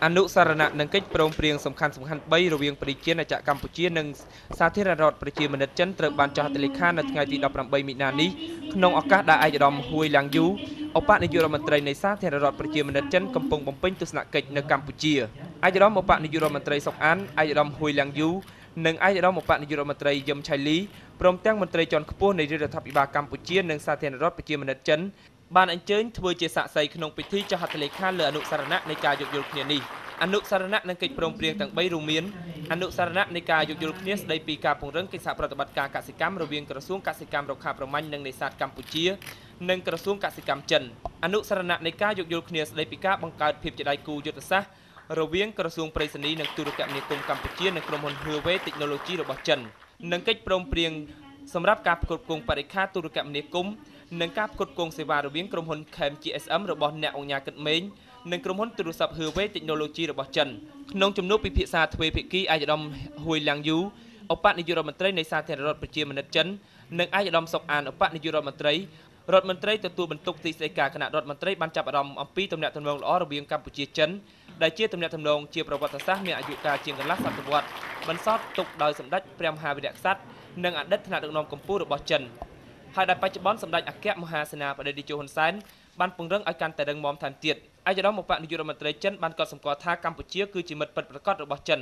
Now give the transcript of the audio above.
អនុសារណៈនឹងកិច្ចព្រមព្រៀងសំខាន់ៗ3រវាងប្រជាណាចក្រកម្ពុជានិងសាធារណរដ្ឋប្រជាមានិតចិនត្រូវបានចុះហត្ថលេខានៅថ្ងៃទី18មីនានេះក្នុងឱកាសដែលឯកឧត្តមហួយឡាំងយូឧបនាយករដ្ឋមន្ត្រីនៃសាធារណរដ្ឋប្រជាមានិតចិនកំពុងបំពេញទស្សនកិច្ចនៅកម្ពុជាឯកឧត្តមឧបនាយករដ្ឋមន្ត្រីសុកអានឯកឧត្តមហួយឡាំងយូនិងឯកឧត្តមឧបនាយករដ្ឋមន្ត្រីយឹមឆៃលីព្រមទាំងមន្ត្រីជាន់ខ្ពស់នៃរដ្ឋាភិបាលកម្ពុជានិងសាធារណរដ្ឋប្រជាមានិតចិនបានអញ្ជើញធ្វើជាសាក្សីក្នុងពិធីចុះហត្ថលេខាលើអនុសារណៈនៃការយោគយល់គ្នានេះអនុសារណៈនឹងកិច្ចព្រមព្រៀងទាំង3រួមមានអនុសារណៈនៃការយោគយល់គ្នាស្តីពីការពង្រឹងកិច្ចសហប្រតិបត្តិការកសិកម្មរវាងក្រសួងកសិកម្មរុក្ខាប្រមាញ់និងនេសាទកម្ពុជានិងក្រសួងកសិកម្មចិនអនុសារណៈនៃការយោគយល់គ្នាស្តីពីការបង្កើតភាពជាដៃគូយុទ្ធសាស្ត្ររវាងក្រសួងប្រៃសណីនិងទូរគមនាគមន៍កម្ពុជានិងក្រុមហ៊ុន Huawei Technology របស់ចិននិងកិច្ចព្រមព្រៀងសម្រាប់ការផ្គត់ផ្គង់បរិក្ខារទូរគមនាគមន៍និងការផ្គត់ផ្គង់សេវារវាងក្រុមហ៊ុន Chem GSM របស់អ្នកអង្គការគិតមេងនិងក្រុមហ៊ុនទូរស័ព្ទ Huawei Technology របស់ចិនក្នុងជំនួបពិភាក្សាទ្វេភាគីឯកឧត្តមហួយឡាំងយូឧបនាយករដ្ឋមន្ត្រីនៃសាធារណរដ្ឋប្រជាមានិតចិននិងឯកឧត្តមសុកអានឧបនាយករដ្ឋមន្ត្រីទទួលបន្ទុកទីស្តីការគណៈរដ្ឋមន្ត្រីបានចាប់អារម្មណ៍អំពីទំនាក់ទំនងល្អរវាងកម្ពុជាចិនដែលជាទំនាក់ទំនងជាប្រវត្តិសាស្ត្រមានអាយុកាលជាងកន្លះសតវត្សរ៍បន្សល់ទុកដោយសម្ដេចព្រះមហាវីរក្សត្រនិងអតីតថ្នាក់ដឹកនាំកម្ពុជារបស់ចិនហើយដែលបច្ចុប្បន្នសម្ដេចអគ្គមហាសេនាបតីតេជោហ៊ុនសែនបានពង្រឹងឲ្យកាន់តែរឹងមាំថែមទៀតឯកឧត្តមឧបនាយករដ្ឋមន្ត្រីចិនបានកត់សម្គាល់ថាកម្ពុជាគឺជាមិត្តពិតប្រាកដរបស់ចិន